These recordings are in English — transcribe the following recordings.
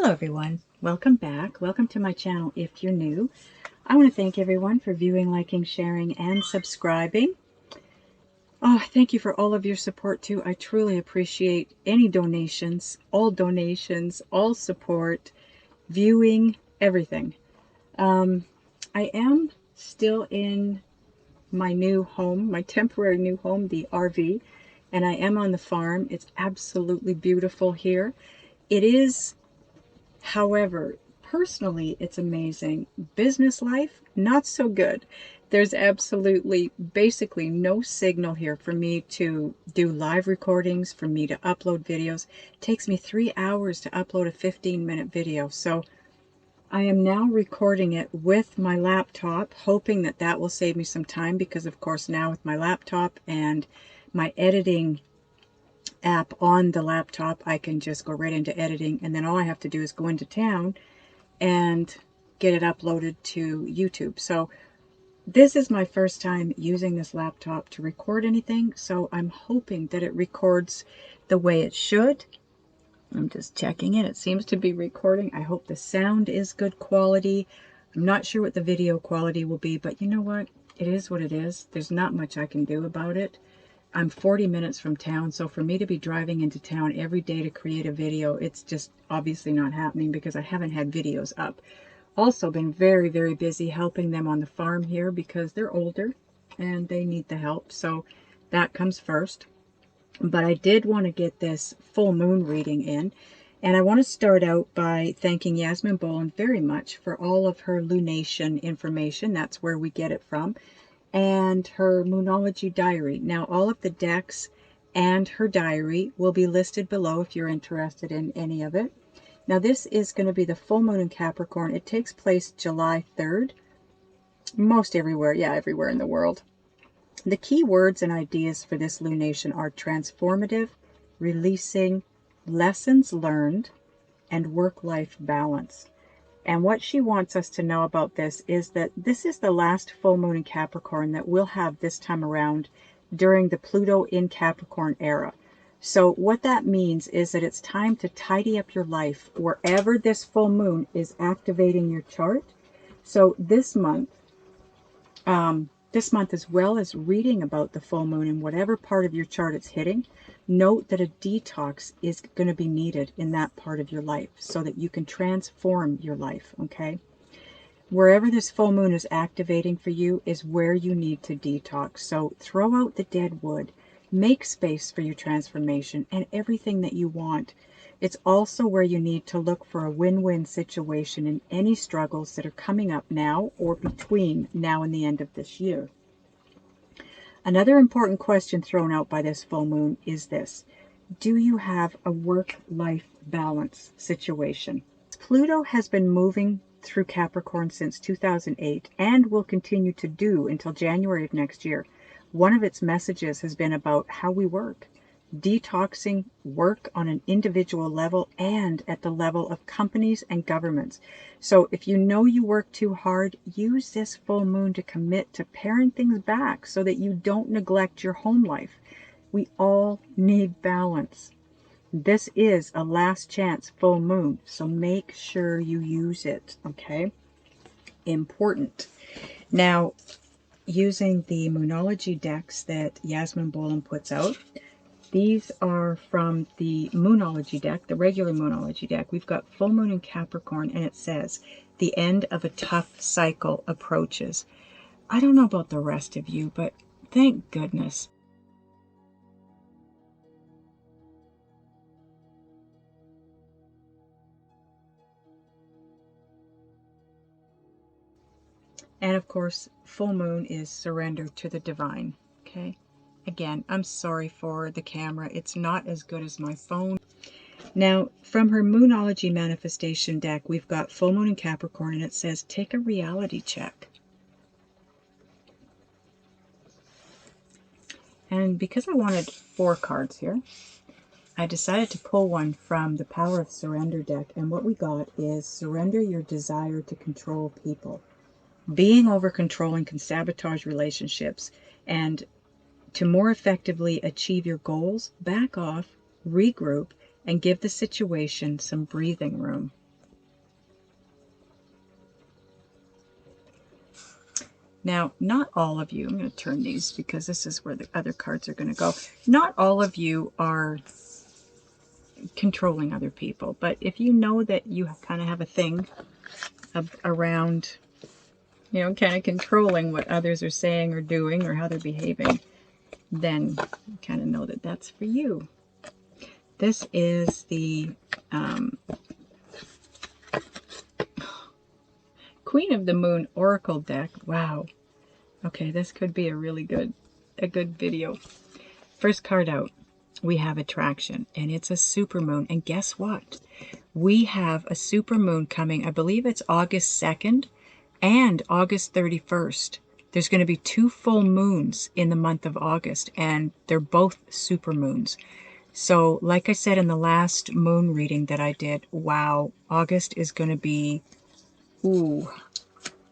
Hello everyone, welcome back. Welcome to my channel if you're new. I want to thank everyone for viewing, liking, sharing, and subscribing. Oh, thank you for all of your support too. I truly appreciate any donations, all support, viewing, everything. I am still in my new home, my temporary new home, the RV, and I am on the farm. It's absolutely beautiful here. It is. However, personally, it's amazing. Business life, not so good. There's absolutely, basically no signal here for me to do live recordings, for me to upload videos. It takes me 3 hours to upload a 15-minute video. So I am now recording it with my laptop, hoping that that will save me some time because, of course, now with my laptop and my editing app on the laptop, I can just go right into editing, and then all I have to do is go into town and get it uploaded to YouTube. So this is my first time using this laptop to record anything, so I'm hoping that it records the way it should. I'm just checking it. It seems to be recording. I hope the sound is good quality. I'm not sure what the video quality will be, but you know what? It is what it is. There's not much I can do about it. I'm 40 minutes from town, so for me to be driving into town every day to create a video, it's just obviously not happening because I haven't had videos up. Also been very, very busy helping them on the farm here because they're older and they need the help, so that comes first. But I did want to get this full moon reading in, and I want to start out by thanking Yasmin Boland very much for all of her lunation information. That's where we get it from. And her Moonology diary. Now, all of the decks and her diary will be listed below if you're interested in any of it. Now, this is going to be the full moon in Capricorn. It takes place July 3rd. Most everywhere, yeah, everywhere in the world. The key words and ideas for this lunation are transformative, releasing, lessons learned, and work-life balance. And what she wants us to know about this is that this is the last full moon in Capricorn that we'll have this time around during the Pluto in Capricorn era. So what that means is that it's time to tidy up your life wherever this full moon is activating your chart. So this month, as well as reading about the full moon in whatever part of your chart it's hitting, note that a detox is going to be needed in that part of your life so that you can transform your life, okay? Wherever this full moon is activating for you is where you need to detox. So throw out the dead wood, make space for your transformation and everything that you want. It's also where you need to look for a win-win situation in any struggles that are coming up now or between now and the end of this year. Another important question thrown out by this full moon is this: do you have a work-life balance situation? Pluto has been moving through Capricorn since 2008 and will continue to do until January of next year. One of its messages has been about how we work, detoxing work on an individual level and at the level of companies and governments. So if you know you work too hard, use this full moon to commit to paring things back so that you don't neglect your home life. We all need balance. This is a last chance full moon, so make sure you use it, okay? Important. Now, using the Moonology decks that Yasmin Boland puts out, these are from the Moonology deck, the regular Moonology deck. We've got full moon in Capricorn, and it says, the end of a tough cycle approaches. I don't know about the rest of you, but thank goodness. And of course, full moon is surrender to the divine, okay? Again, I'm sorry for the camera. It's not as good as my phone. Now, from her Moonology manifestation deck, we've got full moon in Capricorn, and it says, take a reality check. And because I wanted 4 cards here, I decided to pull one from the Power of Surrender deck, and what we got is surrender your desire to control people. Being over controlling can sabotage relationships, and to more effectively achieve your goals, back off, regroup, and give the situation some breathing room. Now, not all of you, I'm going to turn these because this is where the other cards are going to go. Not all of you are controlling other people, but if you know that you kind of have a thing around, you know, kind of controlling what others are saying or doing or how they're behaving, then you kind of know that that's for you. This is the Queen of the Moon Oracle deck. Wow. Okay, this could be a really good video. First card out, we have Attraction, and it's a supermoon. And guess what? We have a supermoon coming. I believe it's August 2nd and August 31st. There's going to be 2 full moons in the month of August, and they're both supermoons. So, like I said in the last moon reading that I did, wow, August is going to be, ooh,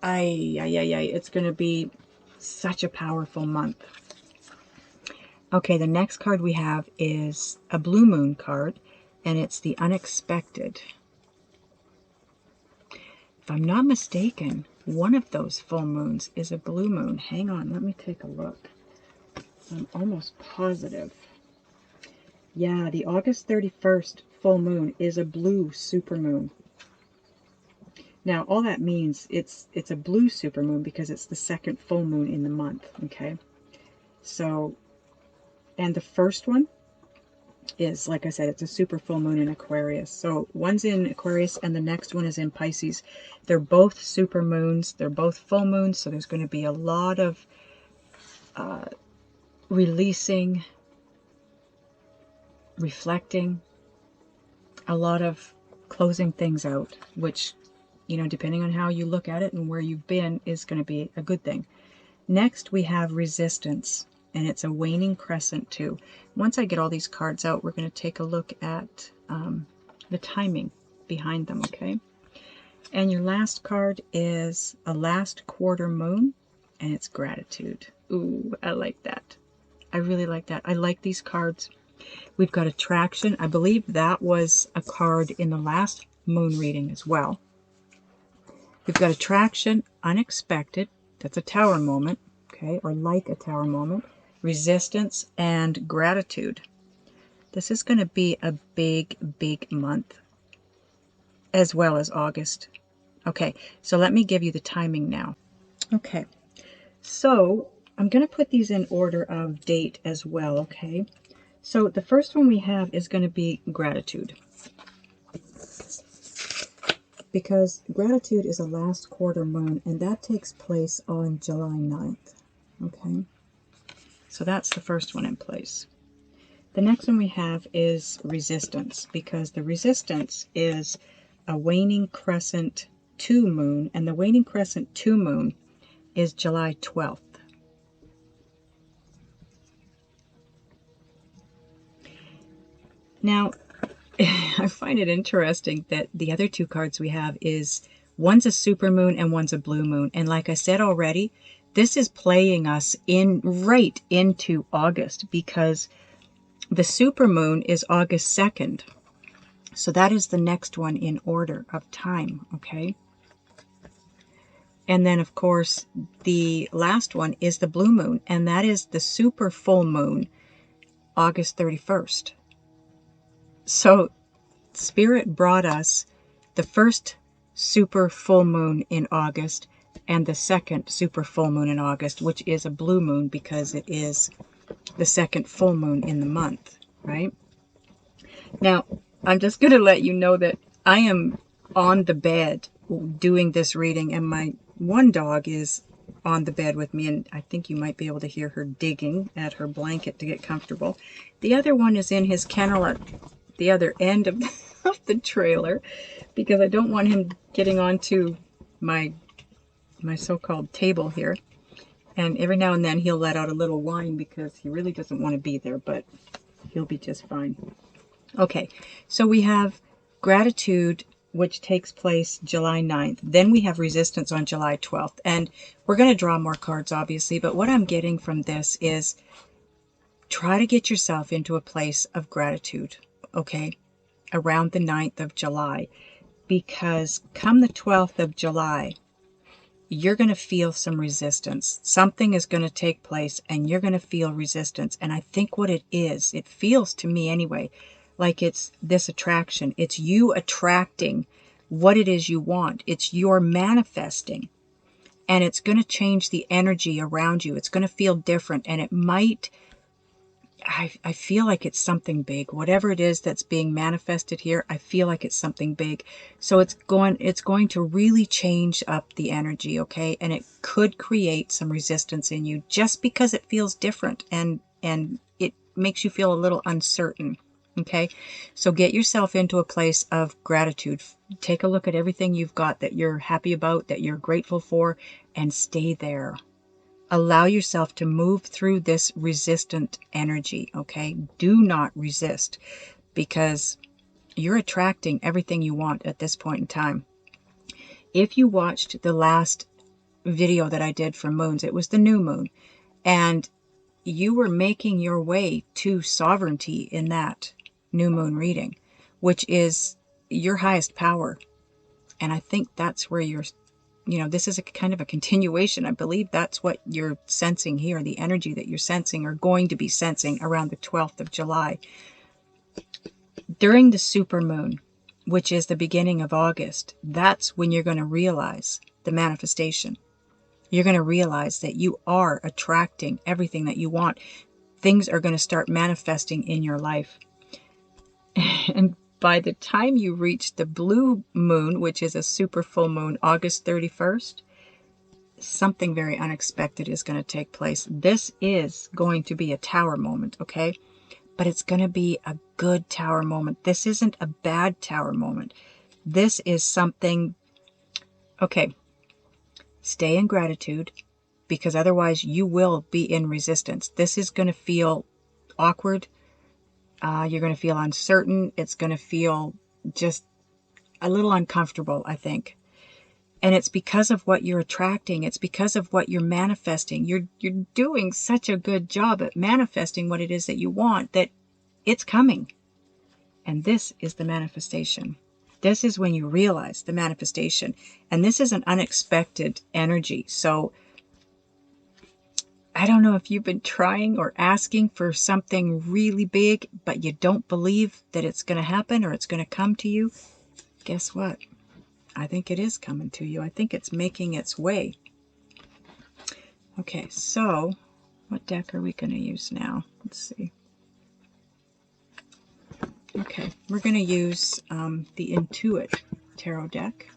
it's going to be such a powerful month. Okay, the next card we have is a blue moon card, and it's the Unexpected. If I'm not mistaken, one of those full moons is a blue moon. Hang on, let me take a look. I'm almost positive. Yeah, the August 31st full moon is a blue supermoon. Now, all that means it's a blue supermoon because it's the second full moon in the month, okay? So, and the first one is, like I said, it's a super full moon in Aquarius. So one's in Aquarius and the next one is in Pisces. They're both super moons. They're both full moons. So there's going to be a lot of releasing, reflecting, a lot of closing things out, which, you know, depending on how you look at it and where you've been, is going to be a good thing. Next, we have Resistance, and it's a waning crescent too. Once I get all these cards out, we're going to take a look at the timing behind them, okay? And your last card is a last quarter moon, and it's Gratitude. Ooh, I like that. I really like that. I like these cards. We've got Attraction. I believe that was a card in the last moon reading as well. We've got Attraction, Unexpected. That's a tower moment, okay, or like a tower moment. Resistance, and Gratitude. This is going to be a big, big month, as well as August. Okay, so let me give you the timing now. Okay, so I'm going to put these in order of date as well, okay? So the first one we have is going to be Gratitude, because Gratitude is a last quarter moon, and that takes place on July 9th, okay? So that's the first one in place. The next one we have is Resistance, because the Resistance is a waning crescent 2 moon, and the waning crescent 2 moon is July 12th. Now, I find it interesting that the other 2 cards we have is, one's a super moon and one's a blue moon. And like I said already, this is playing us in right into August, because the super moon is August 2nd. So that is the next one in order of time, okay? And then, of course, the last one is the blue moon, and that is the super full moon, August 31st. So Spirit brought us the first super full moon in August and the second super full moon in August, which is a blue moon because it is the second full moon in the month, right? Now, I'm just going to let you know that I am on the bed doing this reading, and my one dog is on the bed with me, and I think you might be able to hear her digging at her blanket to get comfortable. The other one is in his kennel at the other end of the trailer, because I don't want him getting onto my so-called table here. And every now and then he'll let out a little whine because he really doesn't want to be there, but he'll be just fine. Okay, so we have Gratitude, which takes place July 9th. Then we have Resistance on July 12th. And we're going to draw more cards, obviously, but what I'm getting from this is try to get yourself into a place of gratitude, okay, around the 9th of July. Because come the 12th of July, you're going to feel some resistance. Something is going to take place and you're going to feel resistance. And I think what it is, it feels to me anyway, like it's this attraction. It's you attracting what it is you want. It's your manifesting. And it's going to change the energy around you. It's going to feel different. And it might, I feel like it's something big. Whatever it is that's being manifested here, I feel like it's something big. So it's going to really change up the energy, okay? And it could create some resistance in you just because it feels different and it makes you feel a little uncertain, okay? So get yourself into a place of gratitude. Take a look at everything you've got that you're happy about, that you're grateful for, and stay there. Allow yourself to move through this resistant energy, okay? Do not resist, because you're attracting everything you want at this point in time. If you watched the last video that I did for moons, it was the new moon, and you were making your way to sovereignty in that new moon reading, which is your highest power. And I think that's where you're, this is a kind of a continuation. I believe that's what you're sensing here, the energy that you're sensing or going to be sensing around the 12th of July. During the supermoon, which is the beginning of August, that's when you're going to realize the manifestation. You're going to realize that you are attracting everything that you want. Things are going to start manifesting in your life. And by the time you reach the blue moon, which is a super full moon, August 31st, something very unexpected is going to take place. This is going to be a tower moment, okay? But it's going to be a good tower moment. This isn't a bad tower moment. This is something, okay, stay in gratitude, because otherwise you will be in resistance. This is going to feel awkward. You're going to feel uncertain. It's going to feel just a little uncomfortable, I think. And it's because of what you're attracting. It's because of what you're manifesting. You're doing such a good job at manifesting what it is that you want that it's coming. And this is the manifestation. This is when you realize the manifestation. And this is an unexpected energy. So I don't know if you've been trying or asking for something really big, but you don't believe that it's going to happen or it's going to come to you. Guess what? I think it is coming to you. I think it's making its way. Okay, so what deck are we going to use now? Let's see. Okay, we're going to use the Intuit Tarot deck.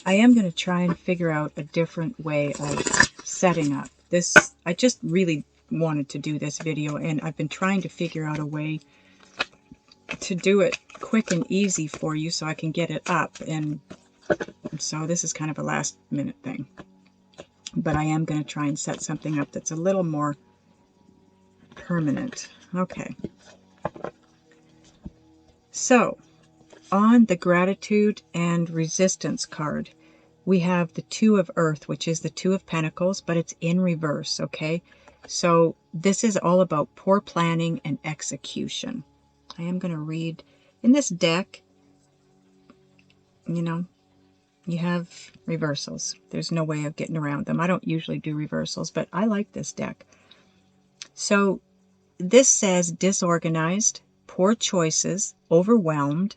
I am going to try and figure out a different way of setting up this. I just really wanted to do this video, and I've been trying to figure out a way to do it quick and easy for you so I can get it up. And so this is kind of a last minute thing. But I am going to try and set something up that's a little more permanent. Okay. So on the gratitude and resistance card, we have the Two of Earth, which is the Two of Pentacles, but it's in reverse, okay? So this is all about poor planning and execution. I am going to read in this deck, you have reversals. There's no way of getting around them. I don't usually do reversals, but I like this deck. So this says disorganized, poor choices, overwhelmed,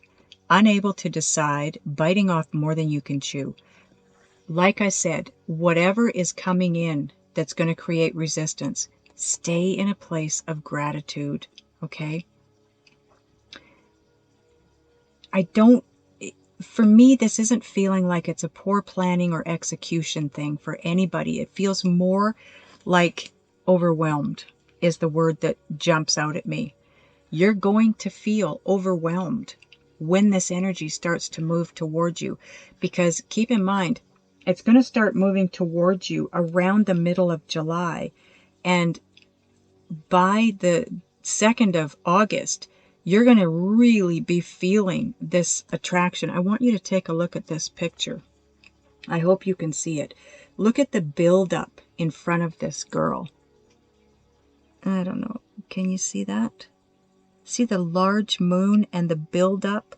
unable to decide, biting off more than you can chew. Like I said, whatever is coming in that's going to create resistance, stay in a place of gratitude, okay? For me, this isn't feeling like it's a poor planning or execution thing for anybody. It feels more like overwhelmed is the word that jumps out at me. You're going to feel overwhelmed when this energy starts to move towards you, because keep in mind, it's going to start moving towards you around the middle of July. And by the 2nd of August, you're going to really be feeling this attraction. I want you to take a look at this picture. I hope you can see it. Look at the buildup in front of this girl. I don't know. Can you see that? See the large moon and the buildup?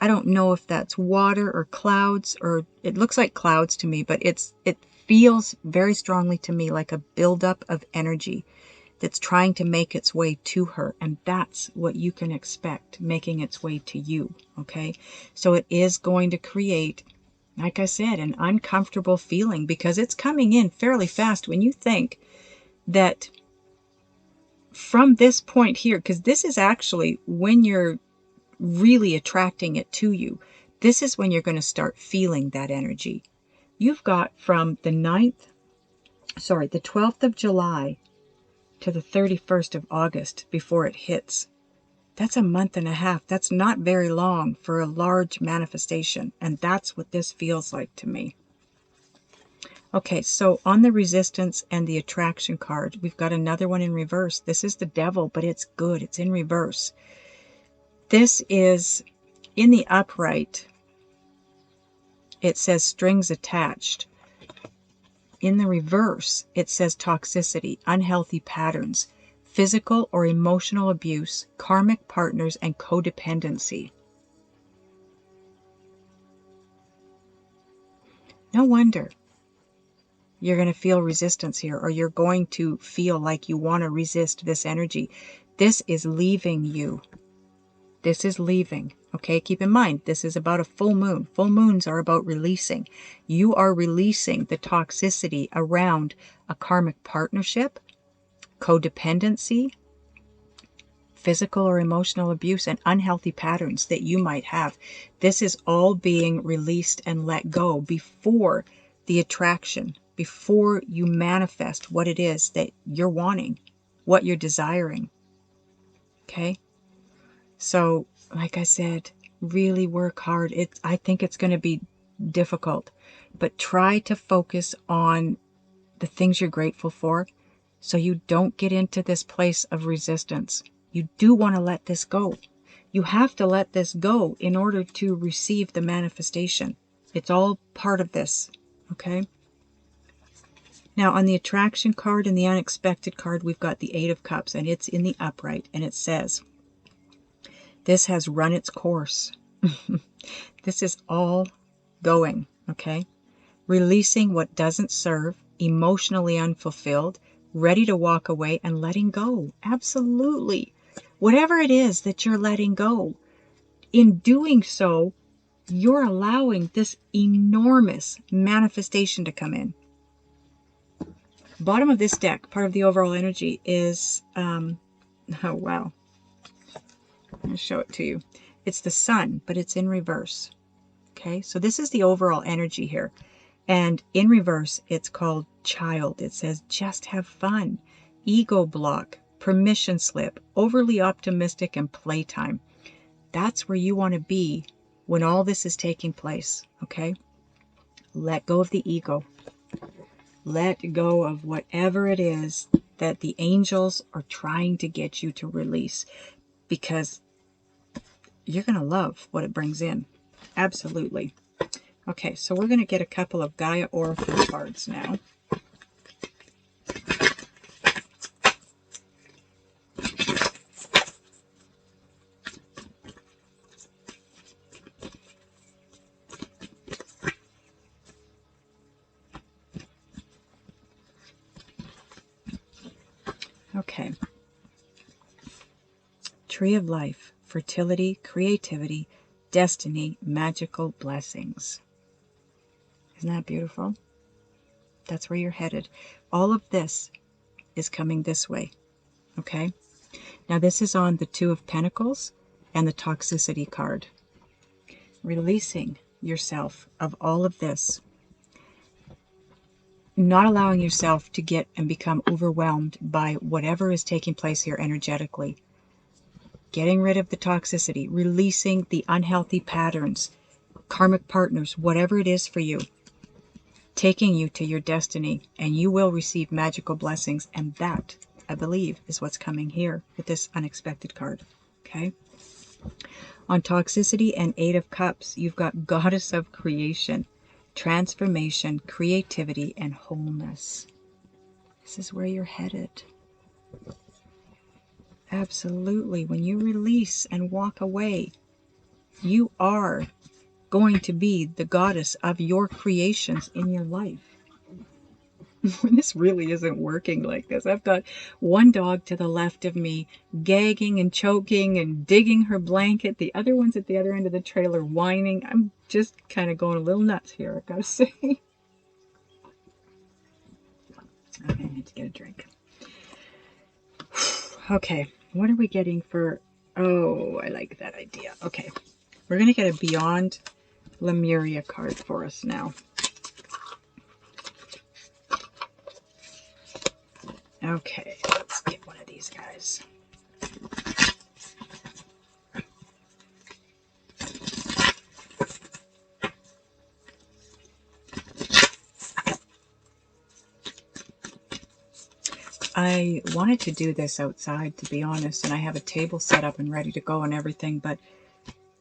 I don't know if that's water or clouds, or it looks like clouds to me, but it feels very strongly to me like a buildup of energy that's trying to make its way to her. And that's what you can expect making its way to you. Okay. So it is going to create, like I said, an uncomfortable feeling because it's coming in fairly fast when you think that from this point here, because this is actually when you're really attracting it to you, this is when you're going to start feeling that energy. You've got from the 12th of July to the 31st of August before it hits. That's a month and a half. That's not very long for a large manifestation. And that's what this feels like to me. Okay, so on the resistance and the attraction card, we've got another one in reverse. This is the devil, but it's good. It's in reverse. This is in the upright. It says strings attached. In the reverse, it says toxicity, unhealthy patterns, physical or emotional abuse, karmic partners, and codependency. No wonder you're going to feel resistance here, or you're going to feel like you want to resist this energy. This is leaving you. This is leaving. Okay, keep in mind, this is about a full moon. Full moons are about releasing. You are releasing the toxicity around a karmic partnership, codependency, physical or emotional abuse, and unhealthy patterns that you might have. This is all being released and let go before the attraction, before you manifest what it is that you're wanting, what you're desiring. Okay? So, like I said, really work hard. I think it's going to be difficult, but try to focus on the things you're grateful for so you don't get into this place of resistance. You do want to let this go. You have to let this go in order to receive the manifestation. It's all part of this, okay? Now, on the attraction card and the unexpected card, we've got the Eight of Cups, and it's in the upright, and it says, this has run its course. This is all going, okay? Releasing what doesn't serve, emotionally unfulfilled, ready to walk away, and letting go. Absolutely. Whatever it is that you're letting go, in doing so, you're allowing this enormous manifestation to come in. Bottom of this deck, part of the overall energy is, oh wow, I'm going to show it to you. It's the sun, but it's in reverse. Okay, so this is the overall energy here. And in reverse, it's called child. It says, just have fun. Ego block, permission slip, overly optimistic, and playtime. That's where you want to be when all this is taking place, okay? Let go of the ego. Let go of whatever it is that the angels are trying to get you to release, because you're going to love what it brings in. Absolutely. Okay, so we're going to get a couple of Gaia Oracle cards now. Okay. Tree of Life, fertility, creativity, destiny, magical blessings. Isn't that beautiful? That's where you're headed. All of this is coming this way. Okay? Now this is on the Two of Pentacles and the toxicity card. Releasing yourself of all of this. Not allowing yourself to get and become overwhelmed by whatever is taking place here energetically. Getting rid of the toxicity, releasing the unhealthy patterns, karmic partners, whatever it is for you, taking you to your destiny, and you will receive magical blessings. And that, I believe, is what's coming here with this unexpected card. Okay? On toxicity and Eight of Cups, you've got Goddess of Creation, transformation, creativity, and wholeness. This is where you're headed. Absolutely. When you release and walk away You are going to be the goddess of your creations in your life. This really isn't working like this. I've got one dog to the left of me gagging and choking and digging her blanket. The other one's at the other end of the trailer whining. I'm just kind of going a little nuts here, I've got to say. Okay, I need to get a drink. Okay, what are we getting for... Oh, I like that idea. Okay, we're going to get a Beyond Lemuria card for us now. Okay, let's get one of these guys. I wanted to do this outside, to be honest, and I have a table set up and ready to go and everything, but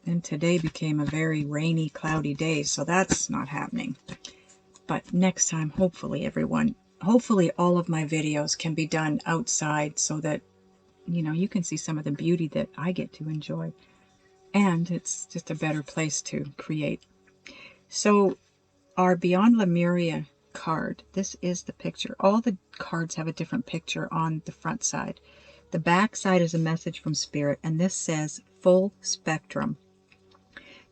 then today became a very rainy, cloudy day, so that's not happening. But next time, hopefully, everyone, hopefully all of my videos can be done outside so that, you know, you can see some of the beauty that I get to enjoy. And it's just a better place to create. So our Beyond Lemuria card, this is the picture. All the cards have a different picture on the front side. The back side is a message from Spirit, and this says full spectrum.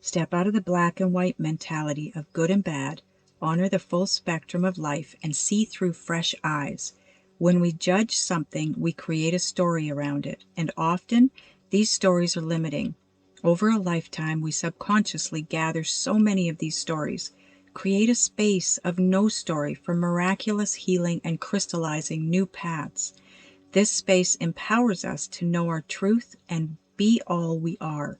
Step out of the black and white mentality of good and bad, honor the full spectrum of life, and see through fresh eyes. When we judge something, we create a story around it, and often these stories are limiting. Over a lifetime, we subconsciously gather so many of these stories. Create a space of no story for miraculous healing and crystallizing new paths. This space empowers us to know our truth and be all we are.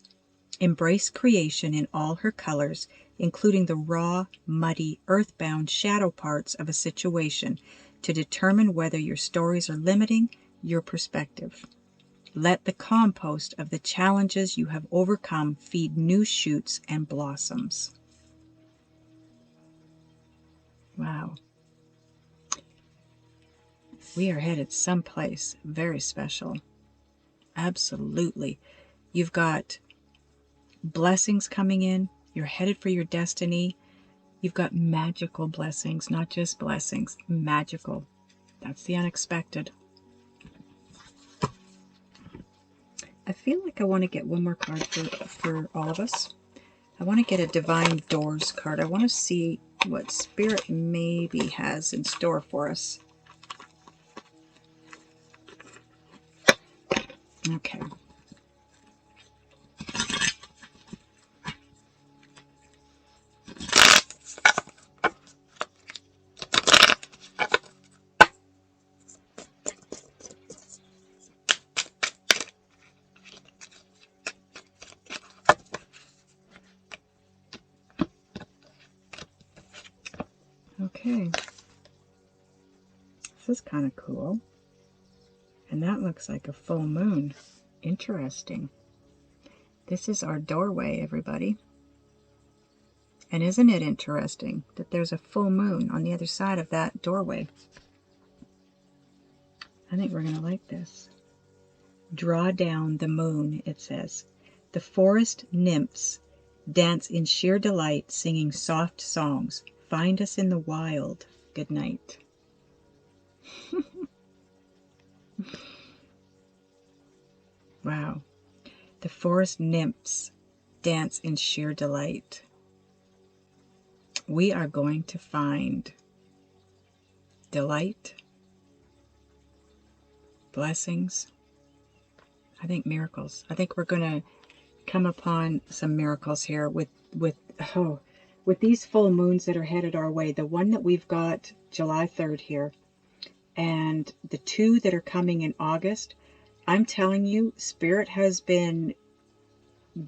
Embrace creation in all her colors, including the raw, muddy, earthbound shadow parts of a situation, to determine whether your stories are limiting your perspective. Let the compost of the challenges you have overcome feed new shoots and blossoms. Wow. We are headed someplace very special. Absolutely. You've got blessings coming in. You're headed for your destiny. You've got magical blessings, not just blessings, magical. That's the unexpected. I feel like I want to get one more card for all of us. I want to get a Divine Doors card. I want to see what Spirit maybe has in store for us. Okay. Okay. This is kind of cool. And that looks like a full moon. Interesting. This is our doorway, everybody. And isn't it interesting that there's a full moon on the other side of that doorway? I think we're going to like this. Draw down the moon, it says. The forest nymphs dance in sheer delight, singing soft songs. Find us in the wild. Good night. Wow. The forest nymphs dance in sheer delight. We are going to find delight, blessings, I think miracles. I think we're going to come upon some miracles here with these full moons that are headed our way. The one that we've got July 3rd here, and the two that are coming in August. I'm telling you, Spirit has been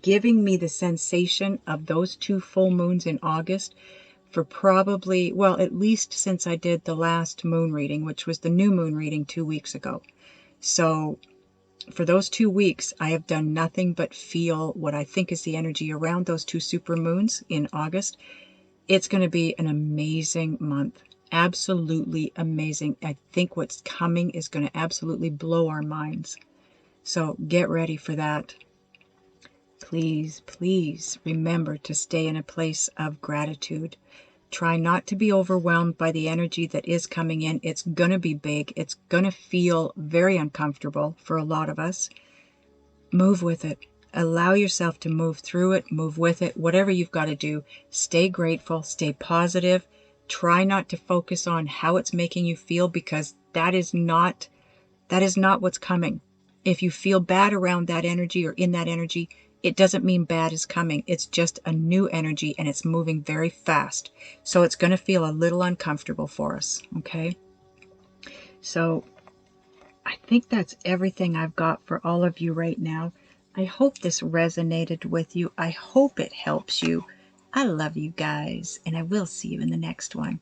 giving me the sensation of those two full moons in August for probably, well, at least since I did the last moon reading, which was the new moon reading 2 weeks ago. So for those 2 weeks, I have done nothing but feel what I think is the energy around those two super moons in August. It's going to be an amazing month. Absolutely amazing. I think what's coming is going to absolutely blow our minds. So get ready for that. please, please remember to stay in a place of gratitude. Try not to be overwhelmed by the energy that is coming in. It's going to be big. It's going to feel very uncomfortable for a lot of us. Move with it. Allow yourself to move through it, move with it, whatever you've got to do. Stay grateful, stay positive. Try not to focus on how it's making you feel, because that is not what's coming. If you feel bad around that energy or in that energy, it doesn't mean bad is coming. It's just a new energy, and it's moving very fast. So it's going to feel a little uncomfortable for us, okay? So I think that's everything I've got for all of you right now. I hope this resonated with you. I hope it helps you. I love you guys, and I will see you in the next one.